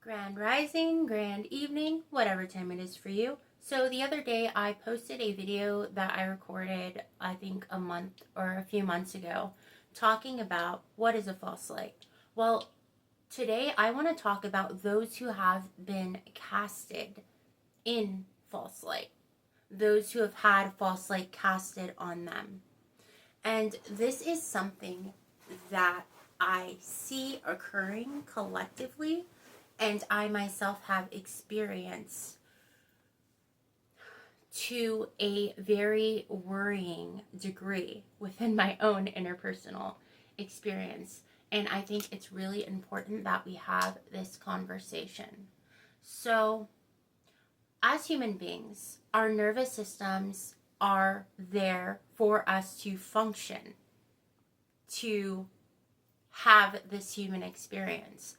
Grand rising, grand evening, whatever time it is for you. So the other day I posted a video that I recorded, I think a month or a few months ago, talking about what is a false light. Well, today I want to talk about those who have been casted in false light, those who have had false light casted on them. And this is something that I see occurring collectively, and I myself have experienced to a very worrying degree within my own interpersonal experience. And I think it's really important that we have this conversation. So, as human beings, our nervous systems are there for us to function, to have this human experience.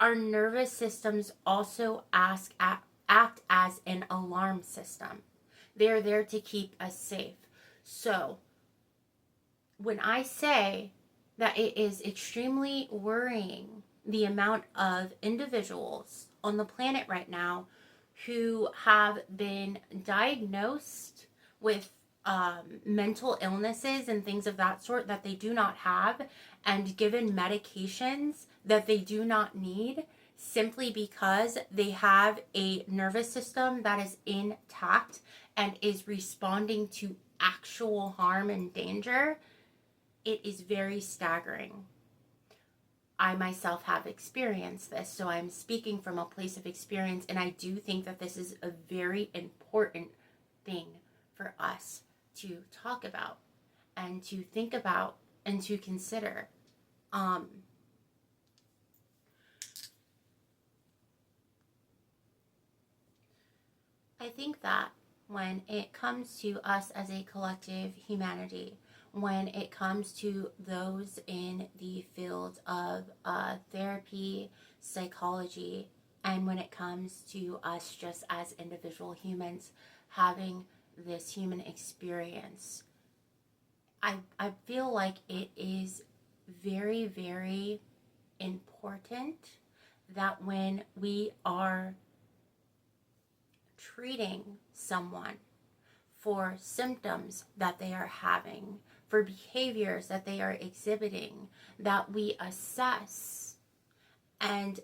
Our nervous systems also act as an alarm system. They're there to keep us safe. So, when I say that it is extremely worrying the amount of individuals on the planet right now who have been diagnosed with mental illnesses and things of that sort that they do not have, and given medications that they do not need simply because they have a nervous system that is intact and is responding to actual harm and danger, it is very staggering. I myself have experienced this, so I'm speaking from a place of experience, and I do think that this is a very important thing for us to talk about and to think about and to consider. I think that when it comes to us as a collective humanity, when it comes to those in the field of therapy, psychology, and when it comes to us just as individual humans having this human experience, I feel like it is very, very important that when we are treating someone for symptoms that they are having, for behaviors that they are exhibiting, that we assess and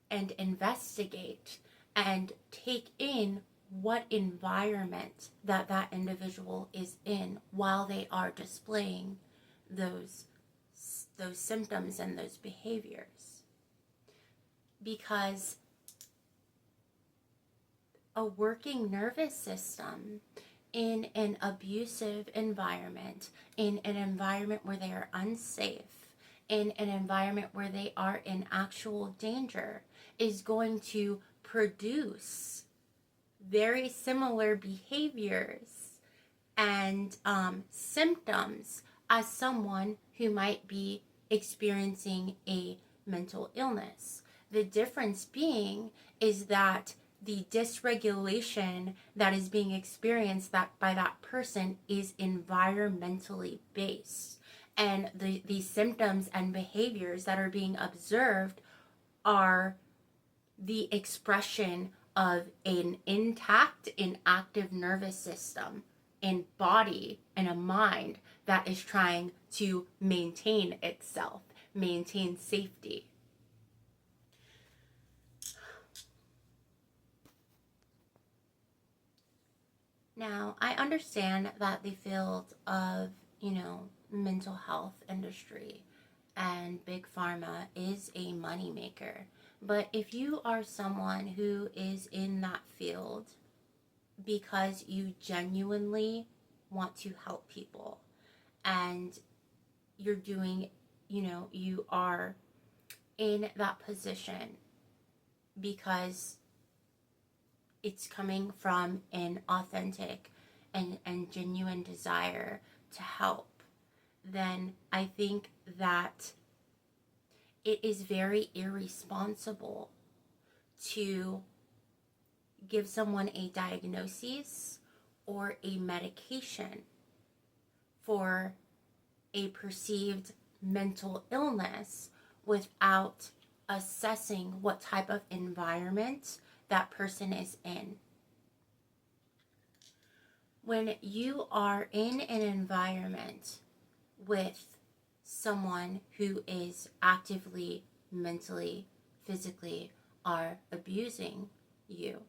investigate and take in what environment that individual is in while they are displaying those symptoms and those behaviors. Because a working nervous system in an abusive environment, in an environment where they are unsafe, in an environment where they are in actual danger, is going to produce very similar behaviors and symptoms as someone who might be experiencing a mental illness. The difference being is that the dysregulation that is being experienced by that person is environmentally based. And the symptoms and behaviors that are being observed are the expression of an intact and active nervous system and body and a mind that is trying to maintain itself, maintain safety. Now, I understand that the field of, mental health industry and big pharma is a moneymaker. But if you are someone who is in that field because you genuinely want to help people and you're doing, you are in that position because it's coming from an authentic and genuine desire to help, then I think that it is very irresponsible to give someone a diagnosis or a medication for a perceived mental illness without assessing what type of environment that person is in. When you are in an environment with someone who is actively, mentally, physically, are abusing you,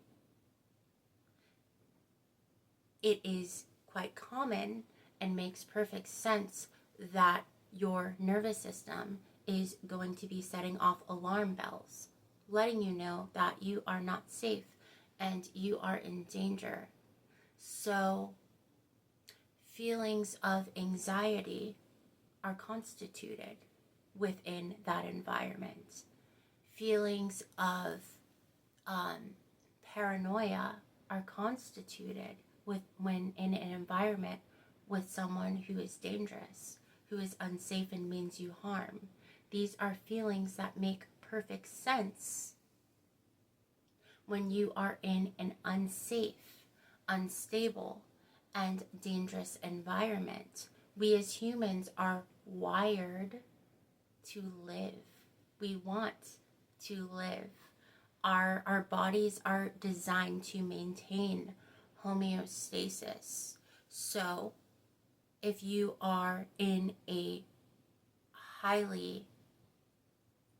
it is quite common and makes perfect sense that your nervous system is going to be setting off alarm bells, letting you know that you are not safe and you are in danger. So feelings of anxiety are constituted within that environment. Feelings of paranoia are constituted when in an environment with someone who is dangerous, who is unsafe and means you harm. These are feelings that make perfect sense when you are in an unsafe, unstable, and dangerous environment. We as humans are wired to live. We want to live. Our bodies are designed to maintain homeostasis. So if you are in a highly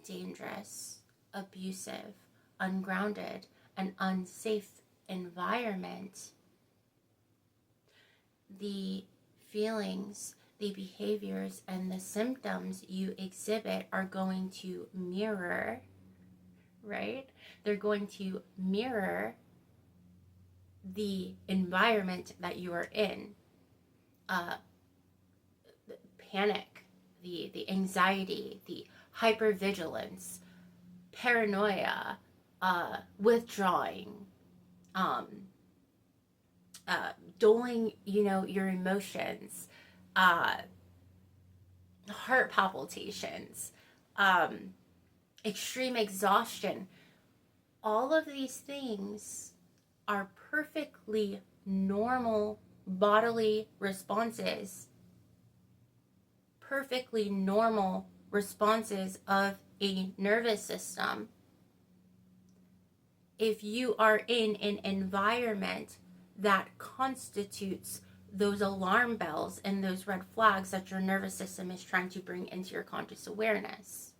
dangerous, abusive, ungrounded, and unsafe environment, the feelings, the behaviors, and the symptoms you exhibit are going to mirror, right? They're going to mirror the environment that you are in. The panic, the anxiety, the hypervigilance, paranoia, withdrawing, doling, your emotions, heart palpitations, extreme exhaustion. All of these things are perfectly normal bodily responses, perfectly normal responses of a nervous system. If you are in an environment that constitutes those alarm bells and those red flags that your nervous system is trying to bring into your conscious awareness.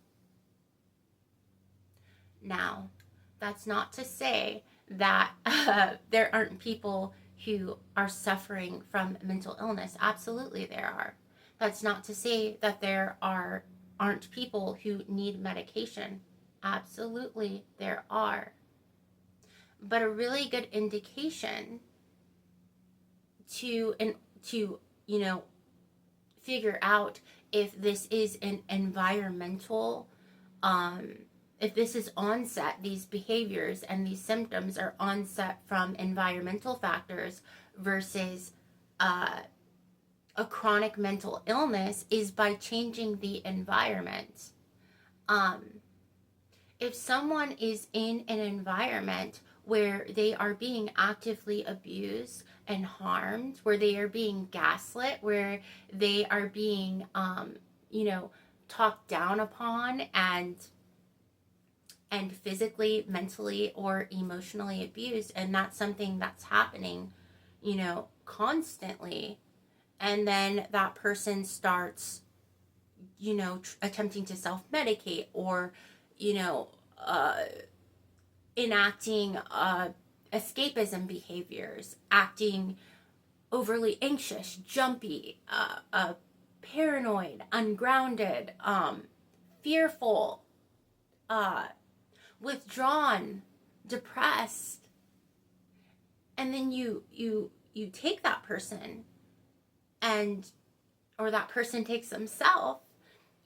Now, that's not to say that there aren't people who are suffering from mental illness. Absolutely there are. That's not to say that there aren't people who need medication. Absolutely there are. But a really good indication to figure out if this is an environmental, if this is onset, these behaviors and these symptoms are onset from environmental factors versus a chronic mental illness, is by changing the environment. If someone is in an environment where they are being actively abused and harmed, where they are being gaslit, where they are being, talked down upon and physically, mentally, or emotionally abused, and that's something that's happening, constantly, and then that person starts, attempting to self-medicate or, enacting escapism behaviors, acting overly anxious, jumpy, paranoid, ungrounded, fearful, withdrawn, depressed, and then you take that person or that person takes themselves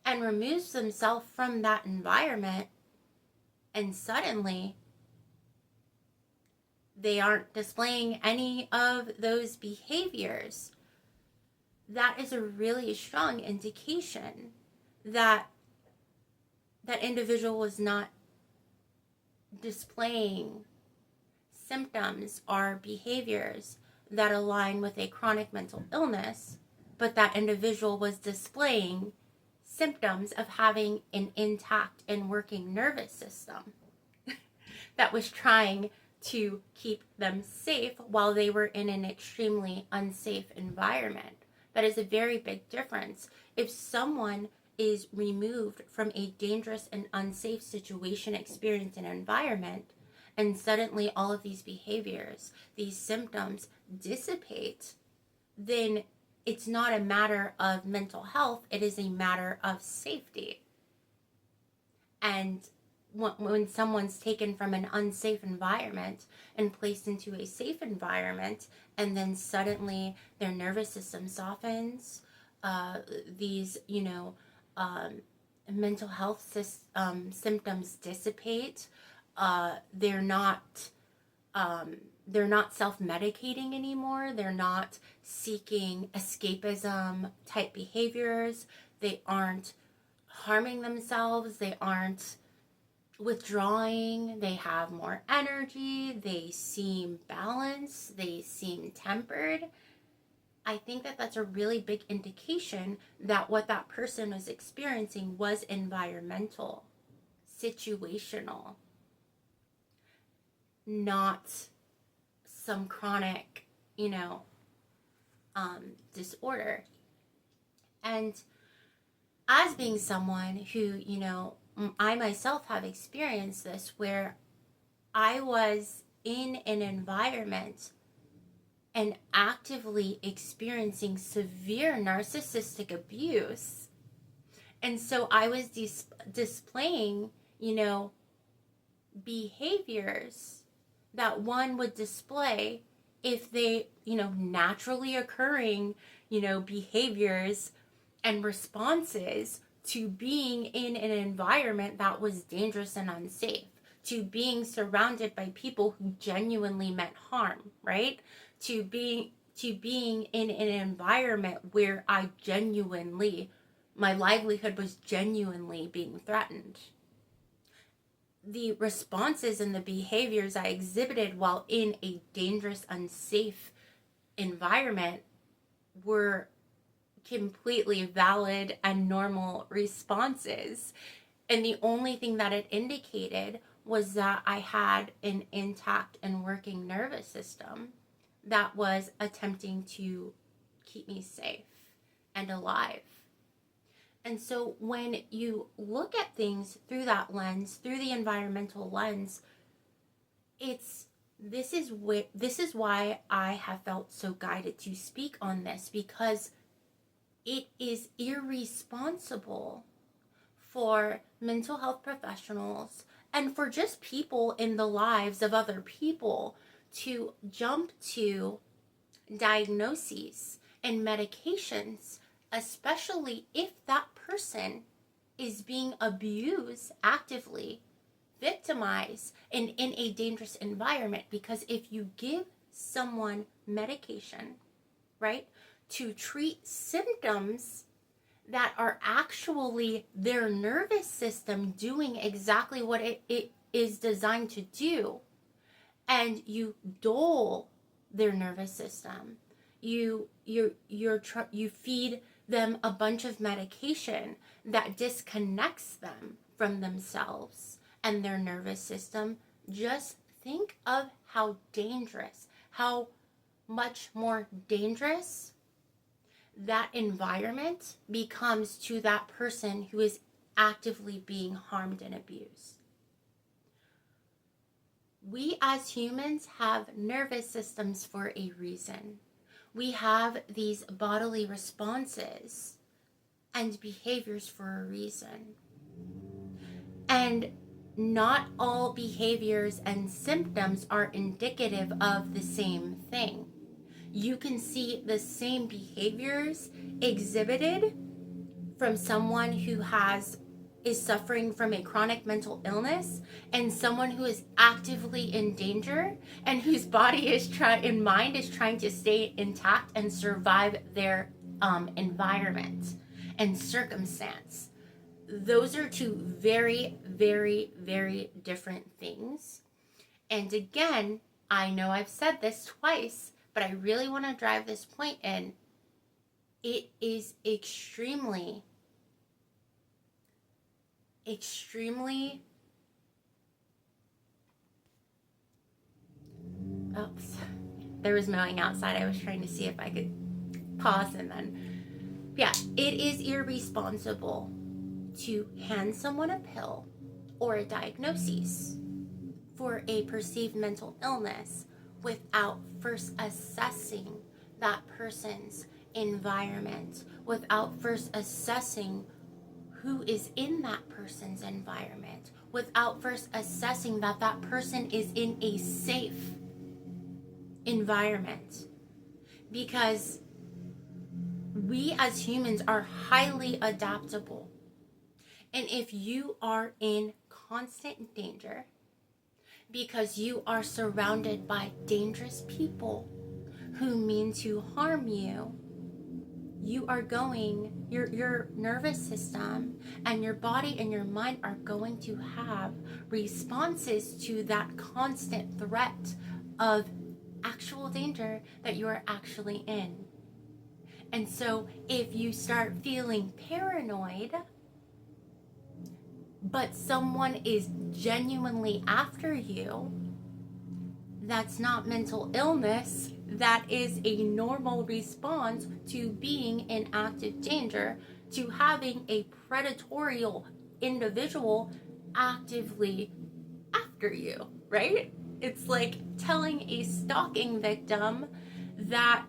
and removes themselves from that environment, and suddenly they aren't displaying any of those behaviors. That is a really strong indication that that individual was not displaying symptoms or behaviors that align with a chronic mental illness, but that individual was displaying symptoms of having an intact and working nervous system that was trying to keep them safe while they were in an extremely unsafe environment. That is a very big difference. If someone is removed from a dangerous and unsafe situation, experience, and environment, and suddenly all of these behaviors, these symptoms dissipate, then it's not a matter of mental health, it is a matter of safety. And when someone's taken from an unsafe environment and placed into a safe environment, and then suddenly their nervous system softens, these, mental health symptoms dissipate, they're not self-medicating anymore. They're not seeking escapism type behaviors. They aren't harming themselves. They aren't withdrawing. They have more energy. They seem balanced. They seem tempered. I think that that's a really big indication that what that person was experiencing was environmental, situational, not some chronic, disorder. And as being someone who, I myself have experienced this, where I was in an environment and actively experiencing severe narcissistic abuse. And so I was displaying, behaviors that one would display if they, naturally occurring, behaviors and responses to being in an environment that was dangerous and unsafe, to being surrounded by people who genuinely meant harm, right? To being in an environment where my livelihood was genuinely being threatened. The responses and the behaviors I exhibited while in a dangerous, unsafe environment were completely valid and normal responses. And the only thing that it indicated was that I had an intact and working nervous system that was attempting to keep me safe and alive. And so when you look at things through that lens, through the environmental lens, this is why I have felt so guided to speak on this, because it is irresponsible for mental health professionals and for just people in the lives of other people to jump to diagnoses and medications, especially if that person is being abused actively, victimized, and in a dangerous environment. Because if you give someone medication, right, to treat symptoms that are actually their nervous system doing exactly what it is designed to do, and you dull their nervous system, you feed them a bunch of medication that disconnects them from themselves and their nervous system, just think of how much more dangerous that environment becomes to that person who is actively being harmed and abused. We as humans have nervous systems for a reason. We have these bodily responses and behaviors for a reason. And not all behaviors and symptoms are indicative of the same thing. You can see the same behaviors exhibited from someone who is suffering from a chronic mental illness and someone who is actively in danger and whose body and mind is trying to stay intact and survive their environment and circumstance. Those are two very, very, very different things. And again, I know I've said this twice, but I really want to drive this point in. It is extremely extremely, oops, there was mowing outside. I was trying to see if I could pause and then, yeah, it is irresponsible to hand someone a pill or a diagnosis for a perceived mental illness without first assessing that person's environment, without first assessing who is in that person's environment, without first assessing that that person is in a safe environment. Because we as humans are highly adaptable. And if you are in constant danger because you are surrounded by dangerous people who mean to harm you, you are going, your nervous system and your body and your mind are going to have responses to that constant threat of actual danger that you are actually in. And so if you start feeling paranoid, but someone is genuinely after you, that's not mental illness. That is a normal response to being in active danger, to having a predatory individual actively after you, right? It's like telling a stalking victim that,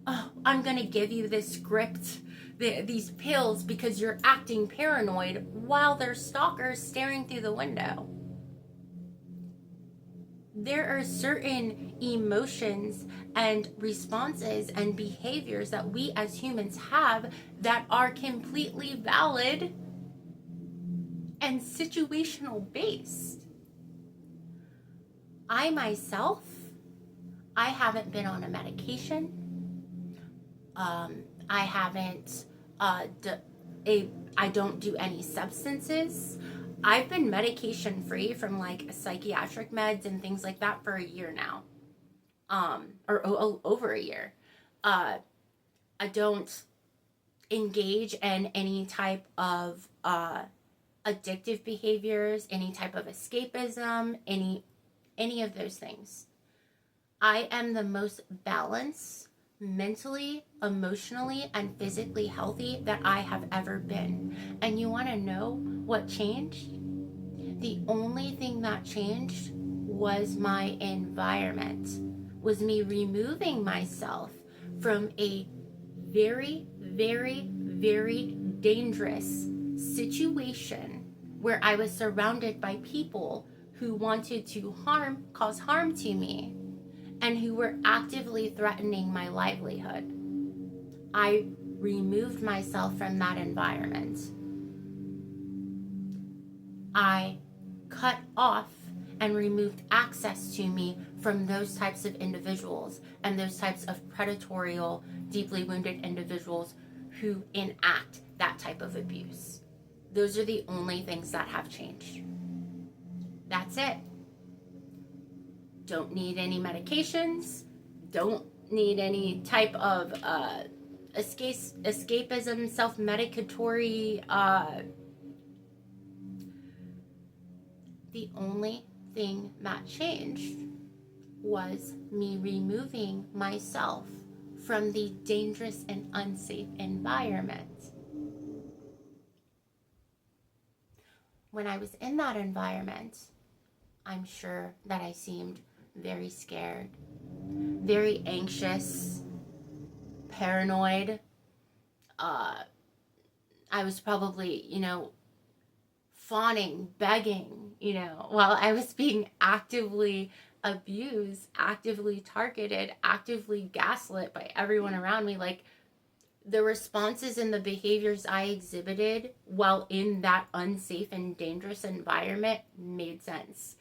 oh, I'm going to give you this script, these pills, because you're acting paranoid, while their stalker's staring through the window. There are certain emotions and responses and behaviors that we as humans have that are completely valid and situational based. I myself, I haven't been on a medication. I haven't, I don't do any substances. I've been medication free from like psychiatric meds and things like that for a year now. Or over a year. I don't engage in any type of, addictive behaviors, any type of escapism, any of those things. I am the most balanced, mentally, emotionally, and physically healthy that I have ever been. And you want to know what changed? The only thing that changed was my environment, was me removing myself from a very, very, very dangerous situation where I was surrounded by people who wanted to cause harm to me, and who were actively threatening my livelihood. I removed myself from that environment. I cut off and removed access to me from those types of individuals and those types of predatory, deeply wounded individuals who enact that type of abuse. Those are the only things that have changed. That's it. Don't need any medications, don't need any type of escapism, self-medicatory. The only thing that changed was me removing myself from the dangerous and unsafe environment. When I was in that environment, I'm sure that I seemed very scared, very anxious, paranoid. I was probably, fawning, begging, while I was being actively abused, actively targeted, actively gaslit by everyone around me. Like, the responses and the behaviors I exhibited while in that unsafe and dangerous environment made sense.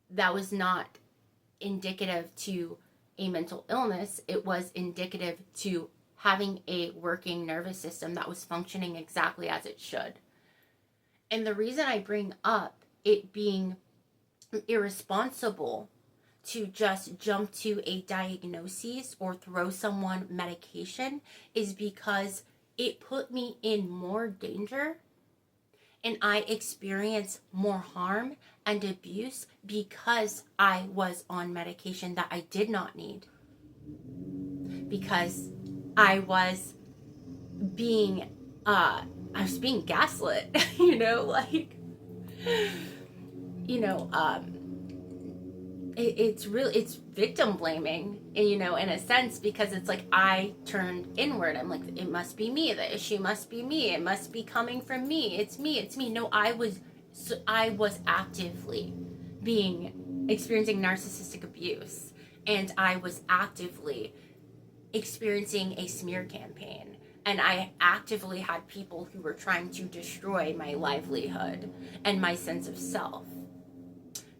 That was not indicative to a mental illness. It was indicative to having a working nervous system that was functioning exactly as it should. And the reason I bring up it being irresponsible to just jump to a diagnosis or throw someone medication is because it put me in more danger And I experienced more harm and abuse because I was on medication that I did not need. Because I was being gaslit, like, you know, it's victim blaming, in a sense, because it's like I turned inward. I'm like, it must be me. The issue must be me. It must be coming from me. It's me. No, I was actively experiencing narcissistic abuse, and I was actively experiencing a smear campaign. And I actively had people who were trying to destroy my livelihood and my sense of self.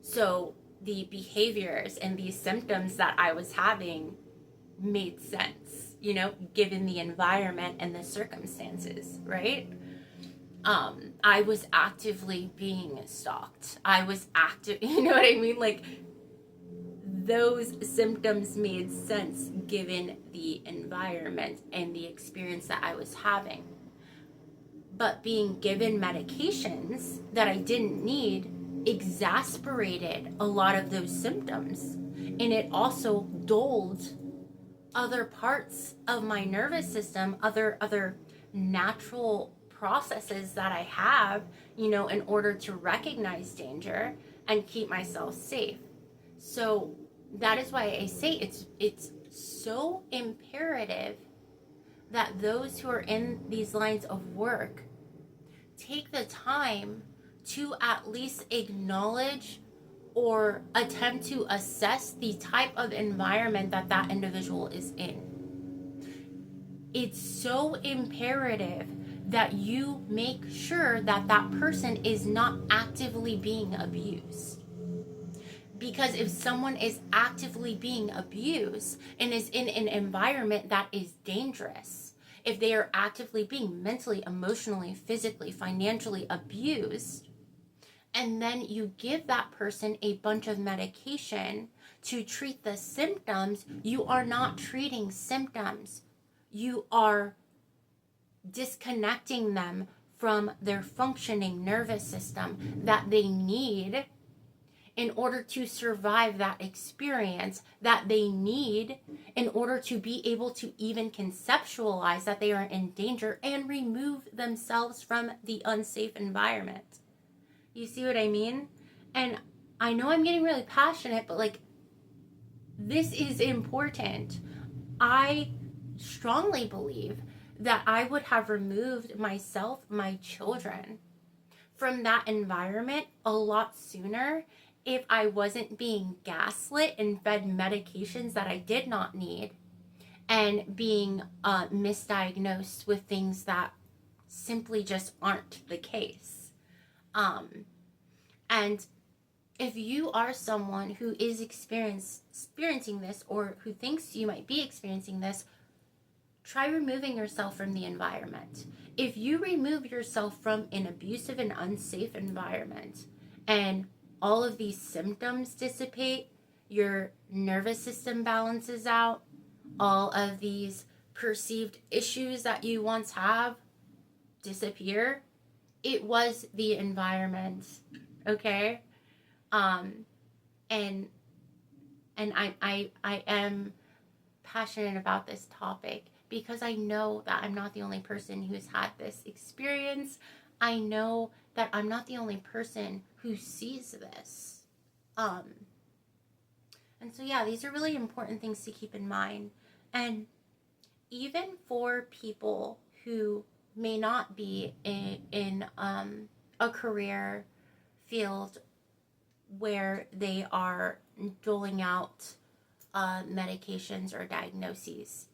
So the behaviors and these symptoms that I was having made sense, given the environment and the circumstances, right? I was actively being stalked. I was you know what I mean? Like, those symptoms made sense given the environment and the experience that I was having. But being given medications that I didn't need exasperated a lot of those symptoms. And it also dulled other parts of my nervous system, other natural processes that I have, in order to recognize danger and keep myself safe. So that is why I say it's so imperative that those who are in these lines of work take the time to at least acknowledge or attempt to assess the type of environment that individual is in. It's so imperative that you make sure that person is not actively being abused. Because if someone is actively being abused and is in an environment that is dangerous, if they are actively being mentally, emotionally, physically, financially abused, and then you give that person a bunch of medication to treat the symptoms, you are not treating symptoms. You are disconnecting them from their functioning nervous system that they need in order to survive that experience, that they need in order to be able to even conceptualize that they are in danger and remove themselves from the unsafe environment. You see what I mean? And I know I'm getting really passionate, but like, this is important. I strongly believe that I would have removed myself, my children, from that environment a lot sooner if I wasn't being gaslit and fed medications that I did not need, and being misdiagnosed with things that simply just aren't the case. And if you are someone who is experiencing this, or who thinks you might be experiencing this, try removing yourself from the environment. If you remove yourself from an abusive and unsafe environment, and all of these symptoms dissipate, your nervous system balances out, all of these perceived issues that you once have disappear, it was the environment, okay? And I am passionate about this topic because I know that I'm not the only person who's had this experience. I know that I'm not the only person who sees this. And so yeah, these are really important things to keep in mind. And even for people who may not be in a career field where they are doling out medications or diagnoses,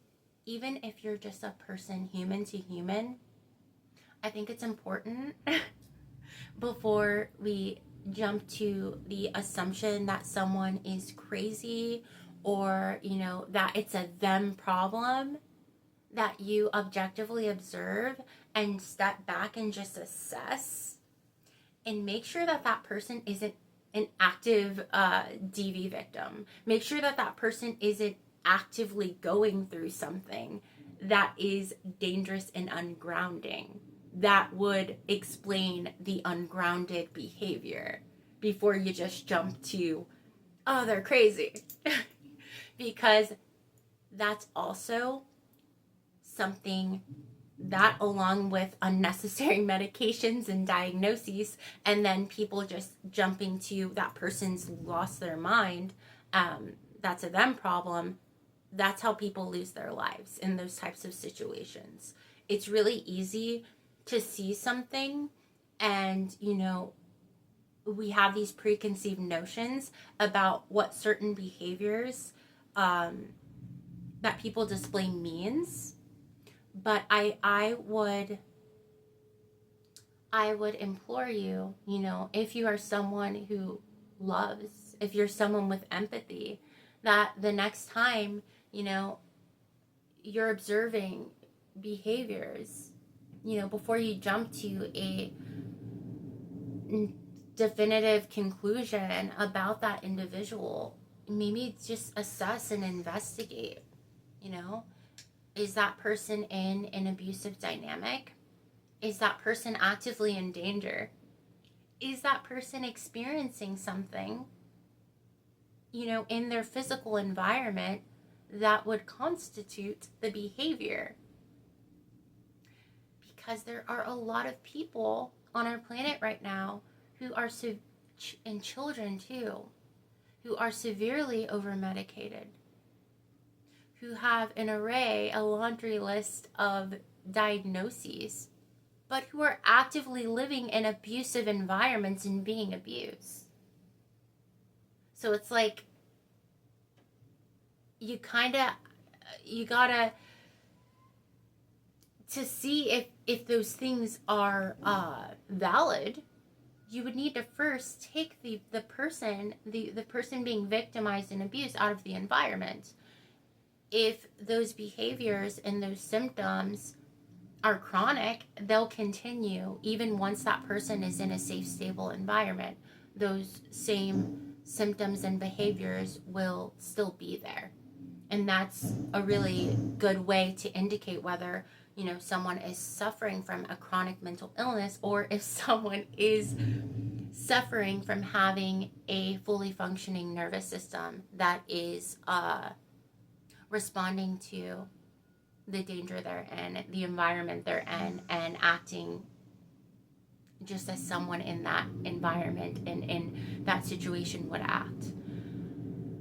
even if you're just a person, human to human, I think it's important before we jump to the assumption that someone is crazy, or, that it's a them problem, that you objectively observe and step back and just assess and make sure that person isn't an active DV victim. Make sure that person isn't actively going through something that is dangerous and ungrounding. that would explain the ungrounded behavior before you just jump to, oh, they're crazy. Because that's also something that, along with unnecessary medications and diagnoses, and then people just jumping to that person's lost their mind, that's a them problem. That's how people lose their lives in those types of situations. It's really easy to see something and, we have these preconceived notions about what certain behaviors that people display means. But I would implore you, if you are someone who loves, if you're someone with empathy, that the next time, you're observing behaviors, before you jump to a definitive conclusion about that individual, maybe just assess and investigate, is that person in an abusive dynamic? Is that person actively in danger? Is that person experiencing something, in their physical environment that would constitute the behavior? Because there are a lot of people on our planet right now who are, and children too, who are severely over-medicated, who have a laundry list of diagnoses, but who are actively living in abusive environments and being abused. So it's like, you gotta, to see if those things are valid, you would need to first take the person being victimized and abused out of the environment. If those behaviors and those symptoms are chronic, they'll continue even once that person is in a safe, stable environment. Those same symptoms and behaviors will still be there. And that's a really good way to indicate whether, someone is suffering from a chronic mental illness, or if someone is suffering from having a fully functioning nervous system that is responding to the danger they're in, the environment they're in, and acting just as someone in that environment and in that situation would act.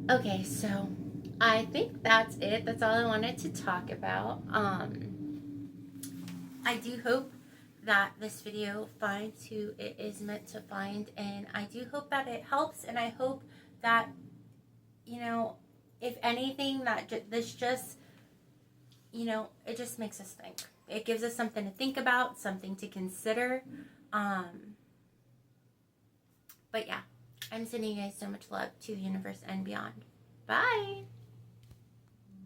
Okay, so I think that's it. That's all I wanted to talk about. I do hope that this video finds who it is meant to find, and I do hope that it helps, and I hope that, if anything, that this just, it just makes us think. It gives us something to think about, something to consider. But yeah, I'm sending you guys so much love to the universe and beyond. Bye!